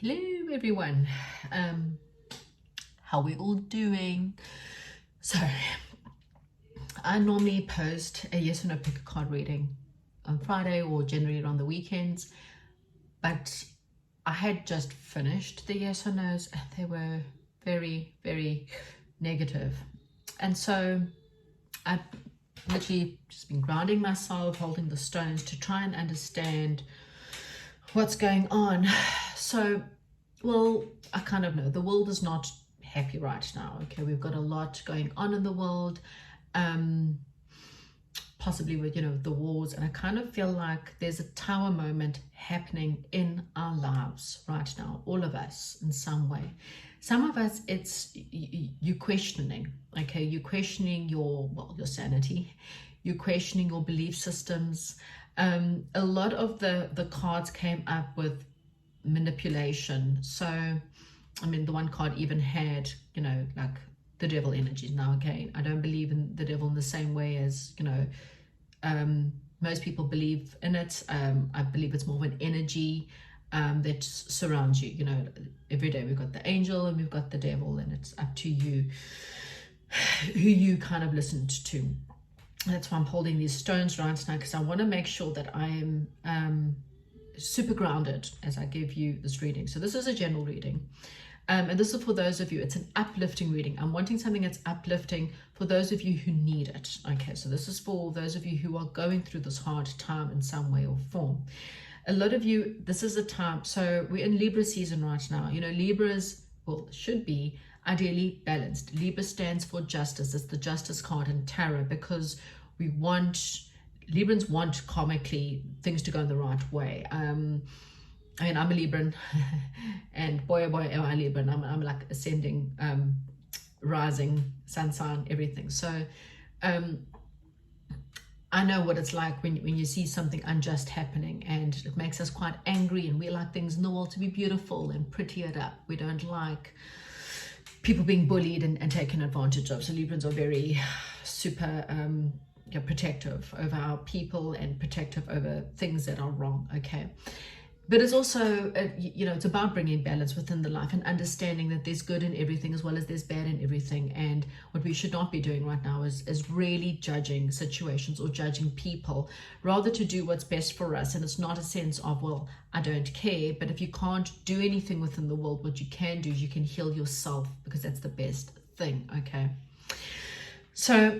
Hello everyone. How we all doing? So I normally post a yes or no pick a card reading on Friday or generally on the weekends, but I had just finished the yes or no's and they were very, very negative. And so I've literally just been grounding myself, holding the stones to try and understand what's going on. So, well, I kind of know the world is not happy right now. Okay, we've got a lot going on in the world, possibly with, the wars. And I kind of feel like there's a tower moment happening in our lives right now, all of us in some way. Some of us, it's you questioning, okay? You're questioning your sanity. You're questioning your belief systems. A lot of the cards came up with manipulation. So, I mean, the one card even had, like the devil energies. Now, again, I don't believe in the devil in the same way as, most people believe in it. I believe it's more of an energy that surrounds you. Every day we've got the angel and we've got the devil, and it's up to you who you kind of listened to. That's why I'm holding these stones right now, because I want to make sure that I am super grounded as I give you this reading. So this is a general reading. And this is for those of you, it's an uplifting reading. I'm wanting something that's uplifting for those of you who need it. Okay, so this is for those of you who are going through this hard time in some way or form. A lot of you, this is a time, so we're in Libra season right now. Libras, well, should be ideally balanced. Libra stands for justice. It's the justice card in tarot, because Librans want karmically things to go in the right way. I'm a Libran, and boy, oh boy, am I Libran. I'm like ascending, rising, sun sign, everything. So I know what it's like when you see something unjust happening, and it makes us quite angry, and we like things in the world to be beautiful and pretty it up. We don't like people being bullied and taken advantage of. So Librans are very super protective over our people and protective over things that are wrong. Okay, but it's also it's about bringing balance within the life and understanding that there's good in everything as well as there's bad in everything. And what we should not be doing right now is really judging situations or judging people, rather to do what's best for us. And it's not a sense of, well, I don't care, but if you can't do anything within the world, what you can do is you can heal yourself, because that's the best thing. Okay, so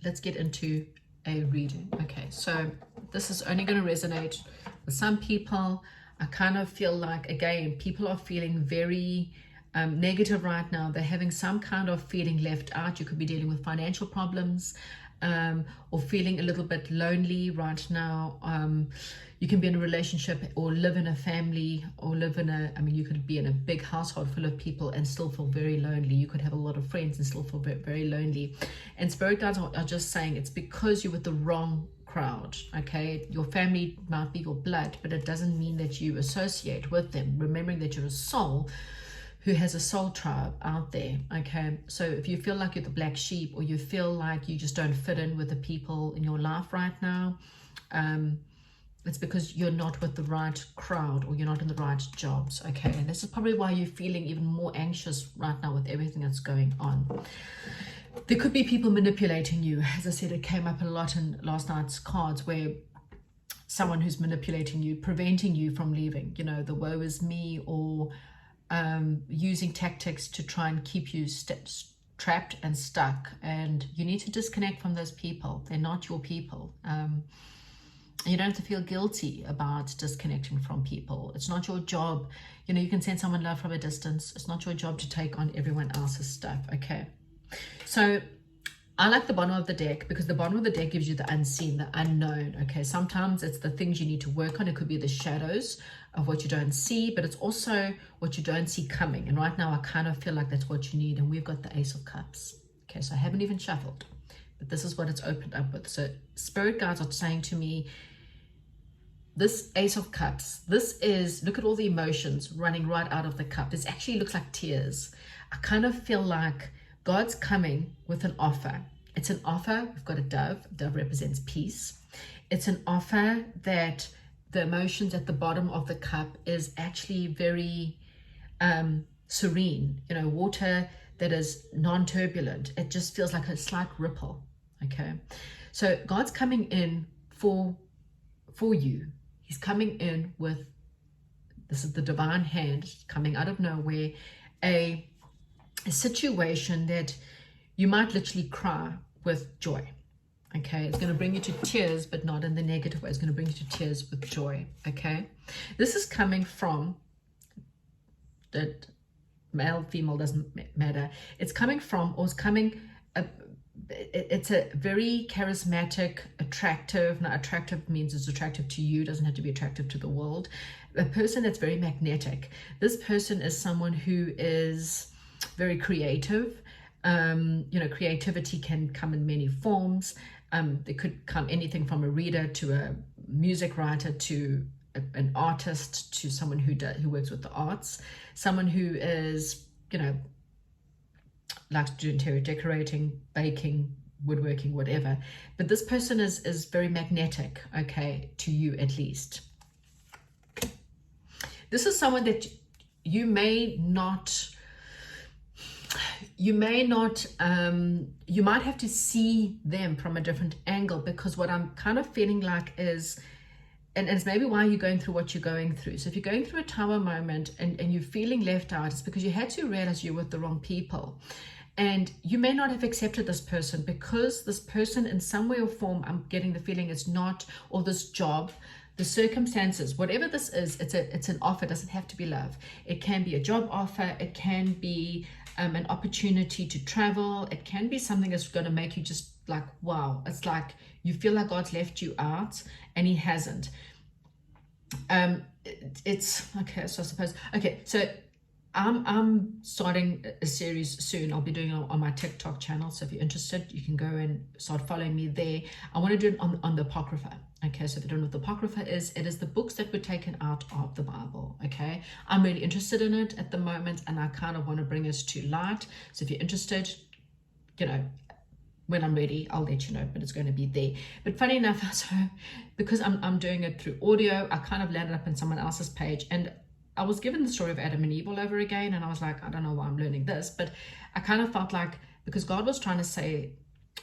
let's get into a reading. Okay, so this is only going to resonate with some people. I kind of feel like, again, people are feeling very negative right now. They're having some kind of feeling left out. You could be dealing with financial problems, or feeling a little bit lonely right now. You can be in a relationship or live in a family, or live in you could be in a big household full of people and still feel very lonely. You could have a lot of friends and still feel very, very lonely. And spirit guides are just saying it's because you're with the wrong crowd. Okay, your family might be your blood, but it doesn't mean that you associate with them. Remembering that you're a soul who has a soul tribe out there. Okay, so if you feel like you're the black sheep, or you feel like you just don't fit in with the people in your life right now, it's because you're not with the right crowd, or you're not in the right jobs. Okay, and this is probably why you're feeling even more anxious right now with everything that's going on. There could be people manipulating you. As I said, it came up a lot in last night's cards, where someone who's manipulating you, preventing you from leaving, the woe is me, or using tactics to try and keep you trapped and stuck. And you need to disconnect from those people. They're not your people. You don't have to feel guilty about disconnecting from people. It's not your job. You can send someone love from a distance. It's not your job to take on everyone else's stuff. Okay, so I like the bottom of the deck, because the bottom of the deck gives you the unseen, the unknown. Okay, sometimes it's the things you need to work on. It could be the shadows of what you don't see, but it's also what you don't see coming. And right now I kind of feel like that's what you need. And we've got the Ace of Cups. Okay, so I haven't even shuffled, but this is what it's opened up with. So spirit guides are saying to me, this Ace of Cups, this is, look at all the emotions running right out of the cup. This actually looks like tears. I kind of feel like God's coming with an offer. It's an offer. We've got a dove. Dove represents peace. It's an offer that the emotions at the bottom of the cup is actually very serene. You know, water that is non-turbulent. It just feels like a slight ripple. Okay, so God's coming in for you. He's coming in with, this is the divine hand coming out of nowhere, a situation that you might literally cry with joy. Okay, it's going to bring you to tears, but not in the negative way. It's going to bring you to tears with joy. Okay, this is coming from, that male, female, doesn't matter. It's coming from, or it's coming, it's a very charismatic, attractive. Now, attractive means it's attractive to you, doesn't have to be attractive to the world. A person that's very magnetic. This person is someone who is very creative. You know, creativity can come in many forms. There could come anything from a reader to a music writer to an artist to someone who works with the arts. Someone who is, you know, likes to do interior decorating, baking, woodworking, whatever. But this person is very magnetic, okay, to you at least. This is someone that you may not, you might have to see them from a different angle, because what I'm kind of feeling like is, and it's maybe why you're going through what you're going through. So if you're going through a tower moment and you're feeling left out, it's because you had to realize you're with the wrong people. And you may not have accepted this person because this person in some way or form, I'm getting the feeling it's not, or this job, the circumstances, whatever this is, it's an offer. It doesn't have to be love. It can be a job offer. It can be an opportunity to travel. It can be something that's going to make you just like, wow. It's like you feel like God's left you out and he hasn't. It's okay. So I suppose, okay. So I'm starting a series soon. I'll be doing it on my TikTok channel. So if you're interested, you can go and start following me there. I want to do it on the Apocrypha. Okay, so if you don't know what the Apocrypha is, it is the books that were taken out of the Bible. Okay, I'm really interested in it at the moment, and I kind of want to bring us to light. So if you're interested, you know, when I'm ready, I'll let you know, but it's going to be there. But funny enough, so because I'm doing it through audio, I kind of landed up in someone else's page, and I was given the story of Adam and Eve all over again, and I was like, I don't know why I'm learning this, but I kind of felt like, because God was trying to say,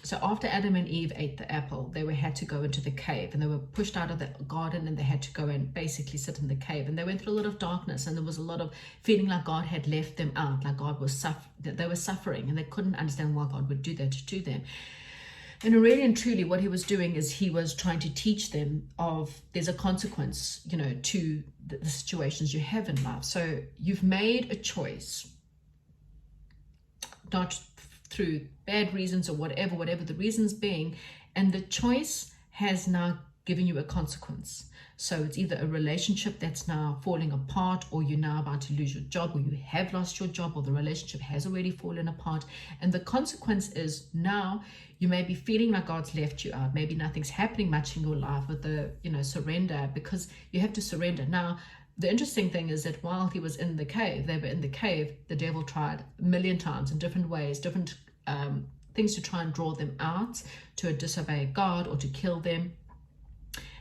so after Adam and Eve ate the apple, they had to go into the cave, and they were pushed out of the garden, and they had to go and basically sit in the cave, and they went through a lot of darkness, and there was a lot of feeling like God had left them out, like God was they were suffering, and they couldn't understand why God would do that to them. And really and truly, what he was doing is he was trying to teach them of there's a consequence, you know, to the situations you have in life. So you've made a choice, not through bad reasons or whatever the reasons being, and the choice has now given you a consequence. So it's either a relationship that's now falling apart, or you're now about to lose your job, or you have lost your job, or the relationship has already fallen apart. And the consequence is now you may be feeling like God's left you out. Maybe nothing's happening much in your life with the, you know, surrender, because you have to surrender. Now, the interesting thing is that while he was in the cave, they were in the cave, the devil tried a million times in different ways, different things to try and draw them out, to disobey God or to kill them.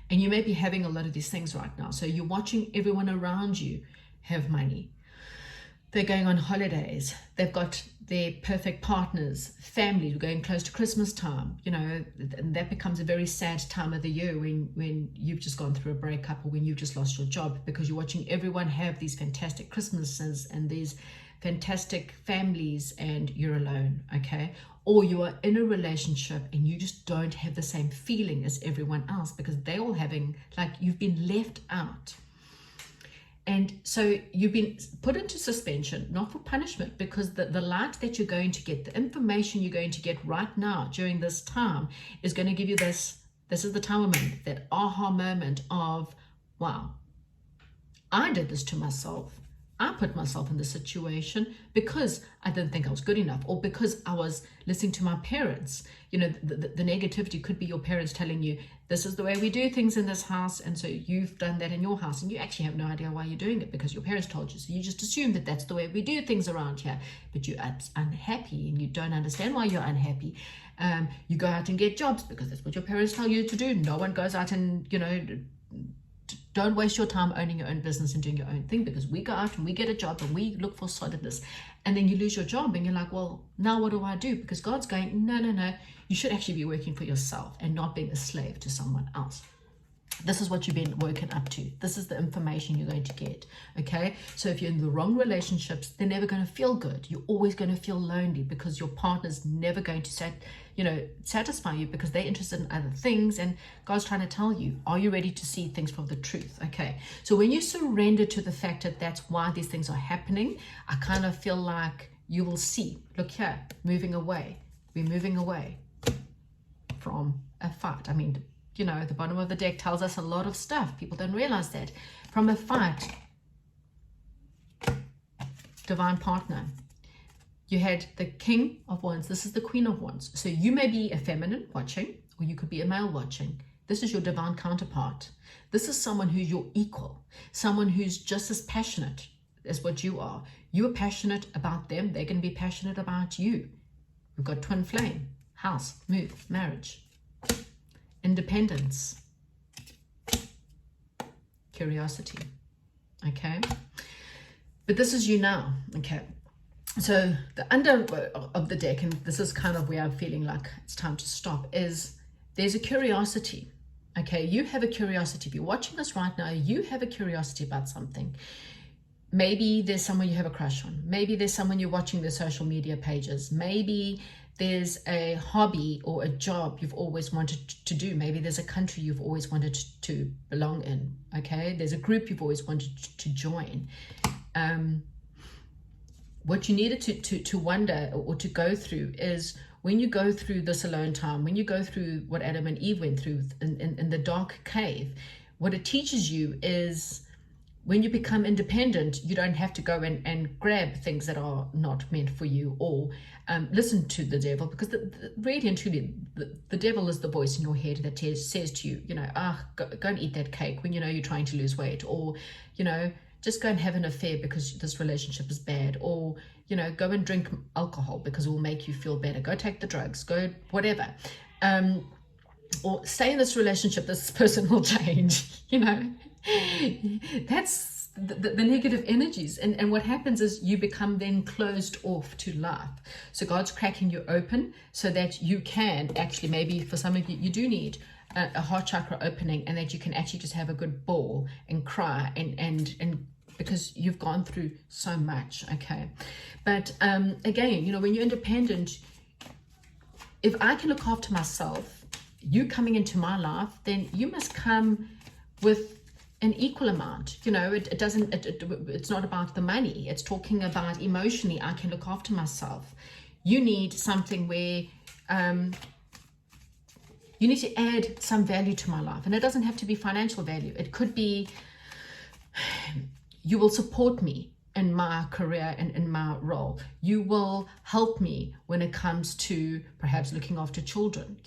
And you may be having a lot of these things right now. So you're watching everyone around you have money. They're going on holidays. They've got their perfect partners, family. We're going close to Christmas time, you know, and that becomes a very sad time of the year when you've just gone through a breakup, or when you've just lost your job, because you're watching everyone have these fantastic Christmases and these fantastic families, and you're alone, okay? Or you are in a relationship and you just don't have the same feeling as everyone else, because they're all having, like, you've been left out. And so you've been put into suspension, not for punishment, because the light that you're going to get, the information you're going to get right now during this time is going to give you this is the time moment, that aha moment of, wow, I did this to myself. I put myself in this situation because I didn't think I was good enough, or because I was listening to my parents. You know, the negativity could be your parents telling you, this is the way we do things in this house, and so you've done that in your house, and you actually have no idea why you're doing it, because your parents told you. So you just assume that that's the way we do things around here, but you're unhappy and you don't understand why you're unhappy. You go out and get jobs because that's what your parents tell you to do. No one goes out and, you know, Don't waste your time owning your own business and doing your own thing, because we go out and we get a job and we look for solidness, and then you lose your job and you're like, well, now what do I do? Because God's going, no, no, no. You should actually be working for yourself and not being a slave to someone else. This is what you've been woken up to. This is the information you're going to get. Okay. So if you're in the wrong relationships, they're never going to feel good. You're always going to feel lonely because your partner's never going to satisfy you, because they're interested in other things. And God's trying to tell you, are you ready to see things from the truth? Okay. So when you surrender to the fact that that's why these things are happening, I kind of feel like you will see, look here, moving away. We're moving away from a fight. I mean, the bottom of the deck tells us a lot of stuff. People don't realize that. From a fight, divine partner. You had the King of Wands. This is the Queen of Wands. So you may be a feminine watching, or you could be a male watching. This is your divine counterpart. This is someone who's your equal, someone who's just as passionate as what you are. You are passionate about them. They're going to be passionate about you. We've got twin flame, house, move, marriage. Independence, curiosity. Okay, but this is you now. Okay, so the under of the deck, and this is kind of where I'm feeling like it's time to stop, is there's a curiosity. Okay, you have a curiosity. If you're watching this right now, you have a curiosity about something. Maybe there's someone you have a crush on. Maybe there's someone you're watching their social media pages. Maybe there's a hobby or a job you've always wanted to do. Maybe there's a country you've always wanted to belong in. Okay, there's a group you've always wanted to join. What you needed to wonder or to go through is, when you go through this alone time, when you go through what Adam and Eve went through in the dark cave, what it teaches you is, when you become independent, you don't have to go and grab things that are not meant for you, or listen to the devil, because really and truly, the devil is the voice in your head that says to you, go and eat that cake when you're trying to lose weight, or, just go and have an affair because this relationship is bad, or, go and drink alcohol because it will make you feel better. Go take the drugs, go whatever. Or stay in this relationship, this person will change, That's the negative energies. And what happens is you become then closed off to life. So God's cracking you open so that you can actually, maybe for some of you, you do need a heart chakra opening, and that you can actually just have a good bawl and cry and because you've gone through so much. Okay. But again, when you're independent, if I can look after myself, you coming into my life, then you must come with an equal amount. It's not about the money. It's talking about emotionally, I can look after myself. You need something where you need to add some value to my life. And it doesn't have to be financial value. It could be, you will support me in my career and in my role. You will help me when it comes to perhaps looking after children.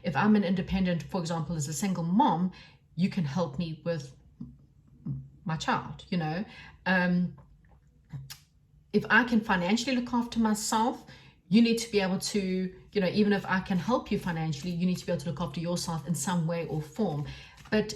If I'm an independent, for example, as a single mom, you can help me with my child. If I can financially look after myself, you need to be able to, even if I can help you financially, you need to be able to look after yourself in some way or form. But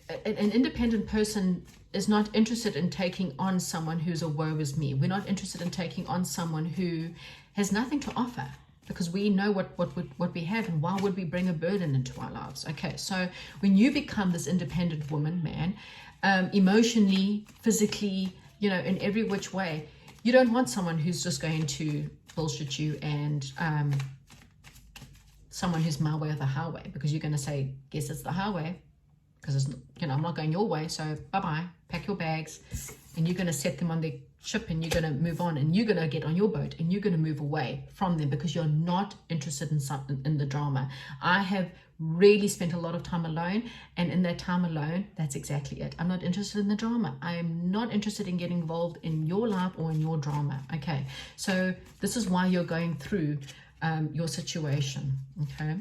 an independent person is not interested in taking on someone who's a woe is me. We're not interested in taking on someone who has nothing to offer, because we know what we have, and why would we bring a burden into our lives? Okay, so when you become this independent woman, man, emotionally, physically, in every which way, you don't want someone who's just going to bullshit you, and someone who's my way or the highway, because you're going to say, guess it's the highway, because it's, I'm not going your way, so bye-bye, pack your bags, and you're going to set them on the ship, and you're going to move on, and you're going to get on your boat, and you're going to move away from them, because you're not interested in the drama. I have really spent a lot of time alone, and in that time alone, that's exactly it. I'm not interested in the drama. I'm not interested in getting involved in your life or in your drama. Okay, so this is why you're going through your situation. Okay,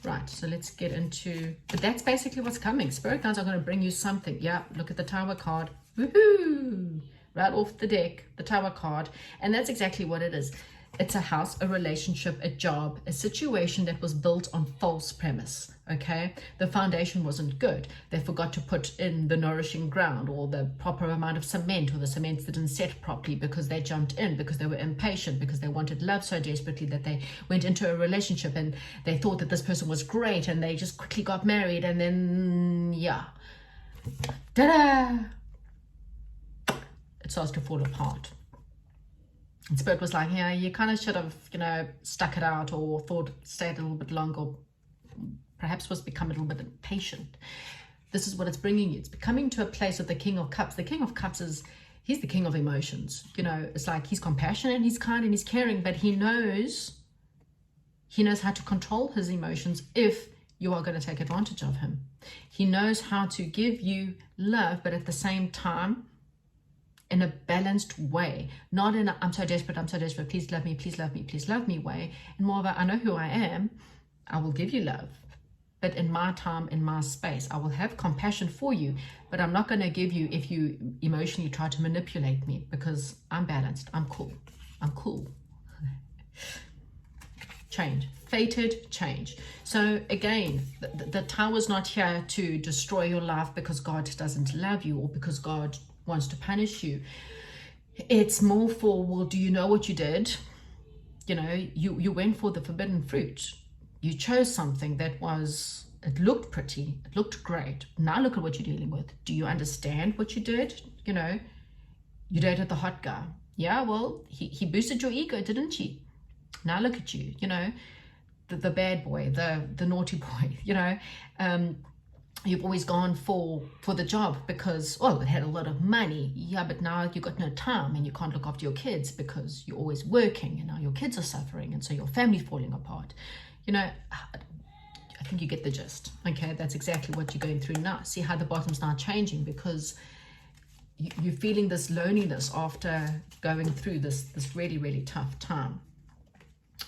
right, so let's get into, but that's basically what's coming. Spirit guides are going to bring you something. Yeah, look at the Tower card. Woohoo! Right off the deck, the Tower card, and that's exactly what it is. It's a house, a relationship, a job, a situation that was built on false premise, okay? The foundation wasn't good. They forgot to put in the nourishing ground or the proper amount of cement, or the cement didn't set properly because they jumped in, because they were impatient, because they wanted love so desperately that they went into a relationship and they thought that this person was great and they just quickly got married, and then, yeah. Ta-da! It starts to fall apart. And Spirit was like, yeah, you kind of should have, stuck it out, or thought, stayed a little bit longer, or perhaps was become a little bit impatient. This is what it's bringing you. It's becoming to a place of the King of Cups. The King of Cups he's the king of emotions. It's like he's compassionate, he's kind, and he's caring, but he knows how to control his emotions if you are going to take advantage of him. He knows how to give you love, but at the same time, in a balanced way, not in a I'm so desperate, please love me, please love me, please love me way, and more of a I know who I am, I will give you love, but in my time, in my space, I will have compassion for you, but I'm not going to give you if you emotionally try to manipulate me, because I'm balanced, I'm cool. Change, fated change. So again, the tower's not here to destroy your life because God doesn't love you, or because God wants to punish you. It's more for, well, do you know what you did? You went for the forbidden fruit. You chose something that it looked pretty, it looked great. Now look at what you're dealing with. Do you understand what you did? You dated the hot guy. Yeah, well, he boosted your ego, didn't he? Now look at you, the bad boy, the naughty boy, you've always gone for the job because, well, it had a lot of money. Yeah, but now you've got no time and you can't look after your kids because you're always working, and now your kids are suffering, and so your family's falling apart. I think you get the gist. Okay, that's exactly what you're going through now. See how the bottom's now changing, because you're feeling this loneliness after going through this really, really tough time.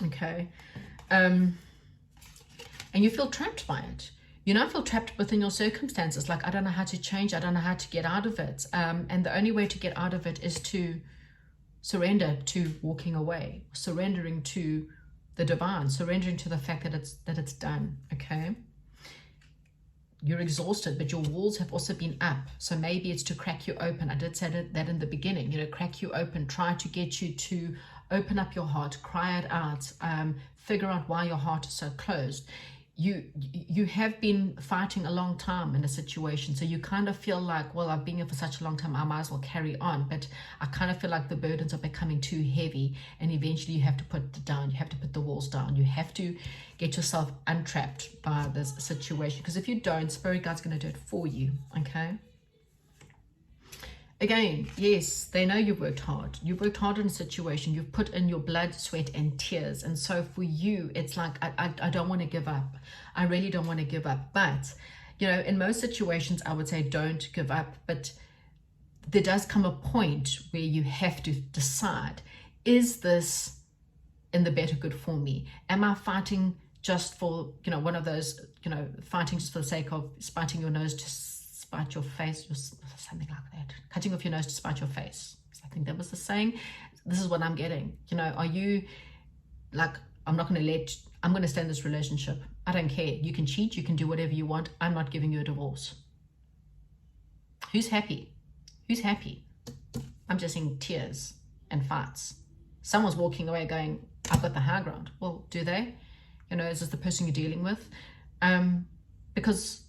Okay, and you feel trapped by it. You now feel trapped within your circumstances, like, I don't know how to change, I don't know how to get out of it. And the only way to get out of it is to surrender to walking away, surrendering to the divine, surrendering to the fact that it's done, okay? You're exhausted, but your walls have also been up. So maybe it's to crack you open. I did say that in the beginning, crack you open, try to get you to open up your heart, cry it out, figure out why your heart is so closed. You have been fighting a long time in a situation, so you kind of feel like, well, I've been here for such a long time, I might as well carry on, but I kind of feel like the burdens are becoming too heavy, and eventually you have to put it down, you have to put the walls down, you have to get yourself untrapped by this situation, because if you don't, Spirit Guide's going to do it for you, okay? Again, yes, they know you've worked hard. You've worked hard in a situation. You've put in your blood, sweat, and tears. And so for you, it's like, I don't want to give up. I really don't want to give up. But, in most situations, I would say don't give up. But there does come a point where you have to decide, is this in the better good for me? Am I fighting just for, one of those, fighting just for the sake of spiting your nose to spite your face, or something like that, cutting off your nose to spite your face? I think that was the saying. This is what I'm getting. Are you like, I'm going to stay in this relationship, I don't care, you can cheat, you can do whatever you want, I'm not giving you a divorce? Who's happy? I'm just seeing tears and fights. Someone's walking away going, I've got the high ground. Well, do they? Is this the person you're dealing with? Because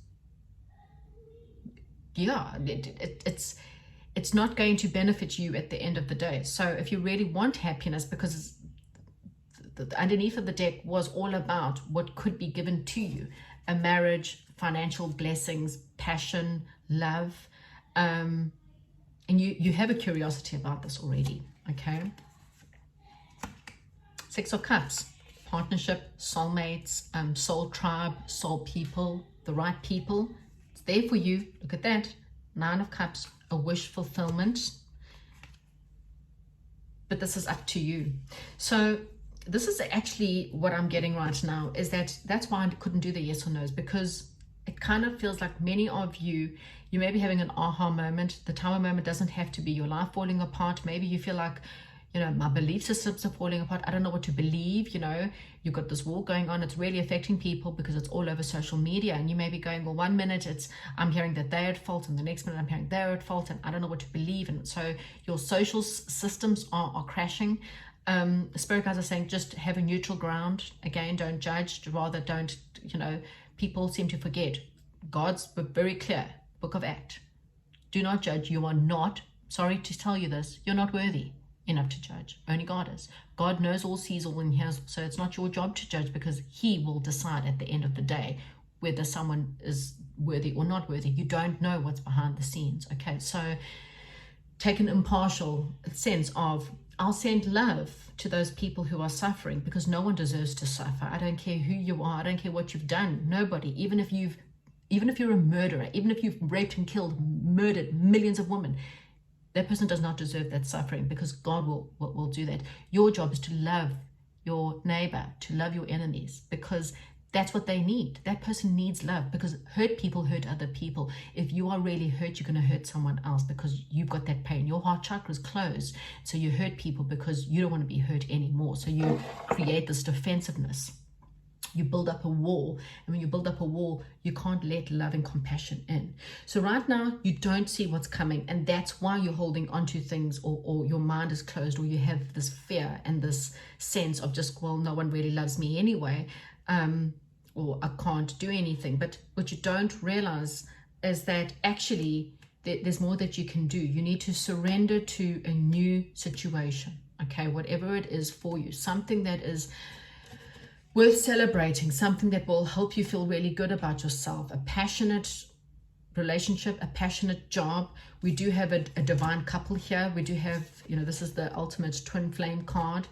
yeah, it's not going to benefit you at the end of the day. So if you really want happiness, because the underneath of the deck was all about what could be given to you, a marriage, financial blessings, passion, love, and you have a curiosity about this already, okay? Six of Cups, partnership, soulmates, soul tribe, soul people, the right people. There for you. Look at that. Nine of Cups, a wish fulfillment. But this is up to you. So this is actually what I'm getting right now, is that's why I couldn't do the yes or no's, because it kind of feels like many of you may be having an aha moment. The Tower moment doesn't have to be your life falling apart. Maybe you feel like you know, my belief systems are falling apart. I don't know what to believe. You know, you've got this war going on. It's really affecting people because it's all over social media. And you may be going, well, 1 minute I'm hearing that they're at fault, and the next minute I'm hearing they're at fault, and I don't know what to believe. And so your social systems are crashing. Spirit guides are saying just have a neutral ground. Again, don't judge. Rather, don't, you know, people seem to forget. God's very clear, Book of Acts. Do not judge. You are not, sorry to tell you this, you're not worthy enough to judge. Only God is. God knows all, sees all, and hears. So it's not your job to judge, because he will decide at the end of the day whether someone is worthy or not worthy. You don't know what's behind the scenes. Okay, so take an impartial sense of, I'll send love to those people who are suffering, because no one deserves to suffer. I don't care who you are. I don't care what you've done. Nobody, even if you're a murderer, even if you've raped and killed, murdered millions of women, that person does not deserve that suffering, because God will do that. Your job is to love your neighbor, to love your enemies, because that's what they need. That person needs love, because hurt people hurt other people. If you are really hurt, you're going to hurt someone else, because you've got that pain. Your heart chakra is closed, so you hurt people because you don't want to be hurt anymore. So you create this defensiveness. You build up a wall, and when you build up a wall, you can't let love and compassion in. So right now, you don't see what's coming, and that's why you're holding on to things, or your mind is closed, or you have this fear and this sense of just, well, no one really loves me anyway, or I can't do anything. But what you don't realize is that actually there's more that you can do. You need to surrender to a new situation, okay, whatever it is for you, something that is worth celebrating, something that will help you feel really good about yourself, a passionate relationship, a passionate job. We do have a divine couple here. We do have, you know, this is the ultimate twin flame card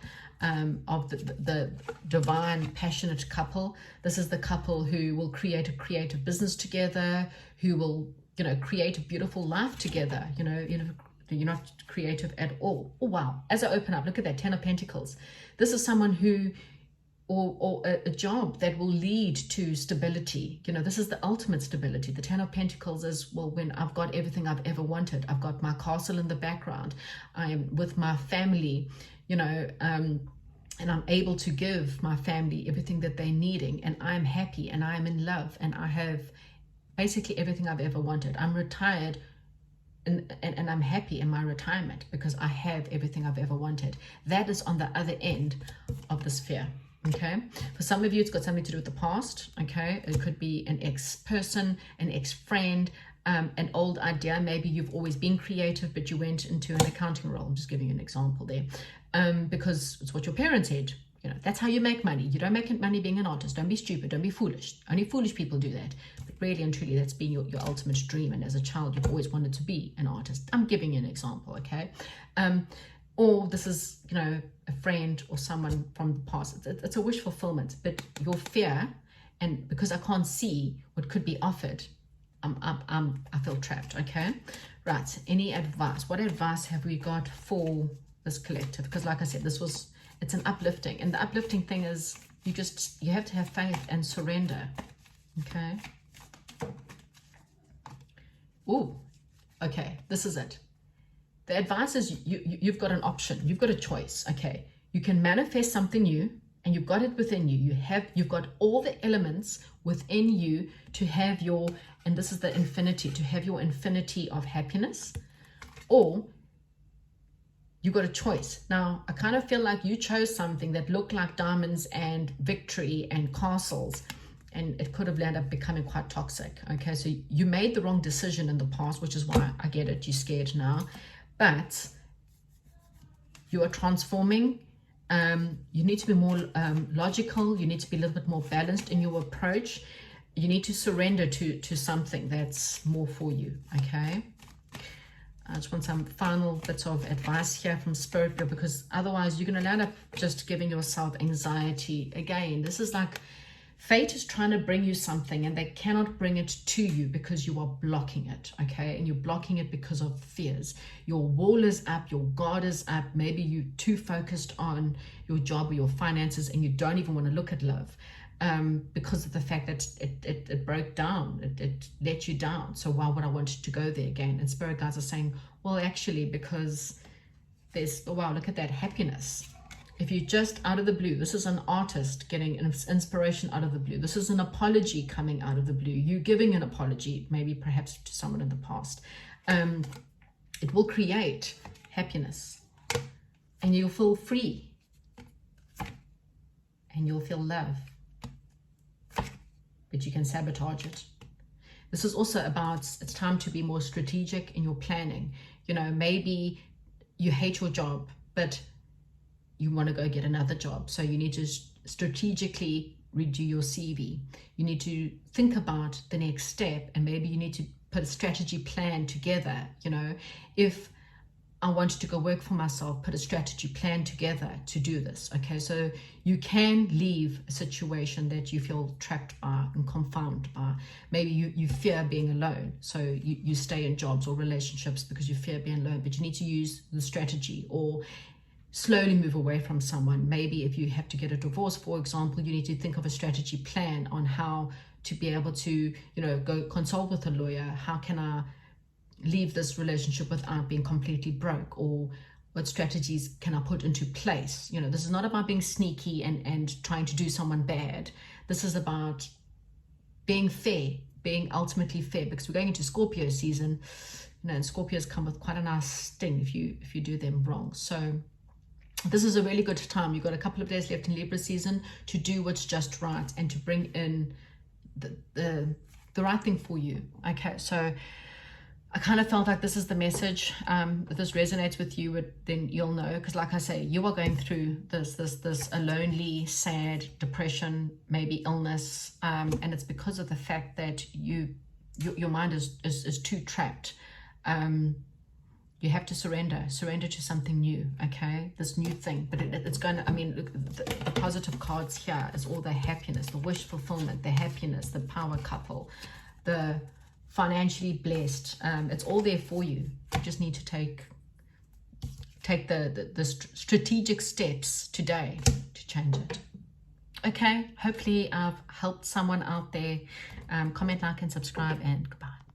of the divine passionate couple. This is the couple who will create a creative business together, who will, you know, create a beautiful life together. You know, you're not creative at all. Oh, wow. As I open up, look at that, 10 of Pentacles. This is someone who, or a job that will lead to stability. You know, this is the ultimate stability. The 10 of Pentacles is, well, when I've got everything I've ever wanted, I've got my castle in the background, I am with my family, you know, and I'm able to give my family everything that they're needing, and I'm happy, and I'm in love, and I have basically everything I've ever wanted. I'm retired, and I'm happy in my retirement because I have everything I've ever wanted. That is on the other end of the sphere. Okay, for some of you, it's got something to do with the past. Okay, it could be an ex-person, an ex-friend, an old idea. Maybe you've always been creative, but you went into an accounting role. I'm just giving you an example there, because it's what your parents said. You know, that's how you make money. You don't make money being an artist. Don't be stupid. Don't be foolish. Only foolish people do that. But really and truly, that's been your ultimate dream. And as a child, you've always wanted to be an artist. I'm giving you an example. Okay. Or this is, you know, a friend or someone from the past. It's a wish fulfillment, but your fear, and because I can't see what could be offered, I feel trapped. Okay, right. Any advice? What advice have we got for this collective? Because, like I said, it's an uplifting, and the uplifting thing is you have to have faith and surrender. Okay. Ooh. Okay. This is it. The advice is you've got an option. You've got a choice. Okay. You can manifest something new, and you've got it within you. You've got all the elements within you to have your, and this is the infinity, to have your infinity of happiness, or you've got a choice. Now, I kind of feel like you chose something that looked like diamonds and victory and castles, and it could have ended up becoming quite toxic. Okay. So you made the wrong decision in the past, which is why I get it. You're scared now. But you are transforming. You need to be more logical. You need to be a little bit more balanced in your approach. You need to surrender to something that's more for you. Okay. I just want some final bits of advice here from Spirit, because otherwise you're going to end up just giving yourself anxiety. Again, this is like fate is trying to bring you something, and they cannot bring it to you because you are blocking it, okay? And you're blocking it because of fears. Your wall is up, your guard is up. Maybe you're too focused on your job or your finances, and you don't even want to look at love because of the fact that it broke down, it let you down. So why would I want you to go there again? And Spirit guides are saying, well, actually, because there's, oh wow, look at that, happiness. If you just out of the blue, this is an artist getting an inspiration out of the blue. This is an apology coming out of the blue. You giving an apology, maybe perhaps to someone in the past. It will create happiness, and you'll feel free, and you'll feel love, but you can sabotage it. This is also about, it's time to be more strategic in your planning. You know, maybe you hate your job, but you want to go get another job. So you need to strategically redo your CV. You need to think about the next step, and maybe you need to put a strategy plan together. You know, if I wanted to go work for myself, put a strategy plan together to do this. Okay, so you can leave a situation that you feel trapped by and confounded by. Maybe you fear being alone, so you stay in jobs or relationships because you fear being alone, but you need to use the strategy, or slowly move away from someone. Maybe if you have to get a divorce, for example, you need to think of a strategy plan on how to be able to, you know, go consult with a lawyer. How can I leave this relationship without being completely broke? Or what strategies can I put into place? You know, this is not about being sneaky and trying to do someone bad. This is about being fair, being ultimately fair, because we're going into Scorpio season, you know, and Scorpios come with quite a nice sting if you do them wrong. So this is a really good time. You've got a couple of days left in Libra season to do what's just right and to bring in the right thing for you. Okay, so I kind of felt like this is the message. If this resonates with you, then you'll know, because like I say, you are going through this a lonely, sad depression, maybe illness, and it's because of the fact that your mind is too trapped. You have to surrender to something new, okay? This new thing, but it's going to, I mean, look, the positive cards here is all the happiness, the wish fulfillment, the happiness, the power couple, the financially blessed. It's all there for you. You just need to take the strategic steps today to change it. Okay, hopefully I've helped someone out there. Comment, like, and subscribe, and goodbye.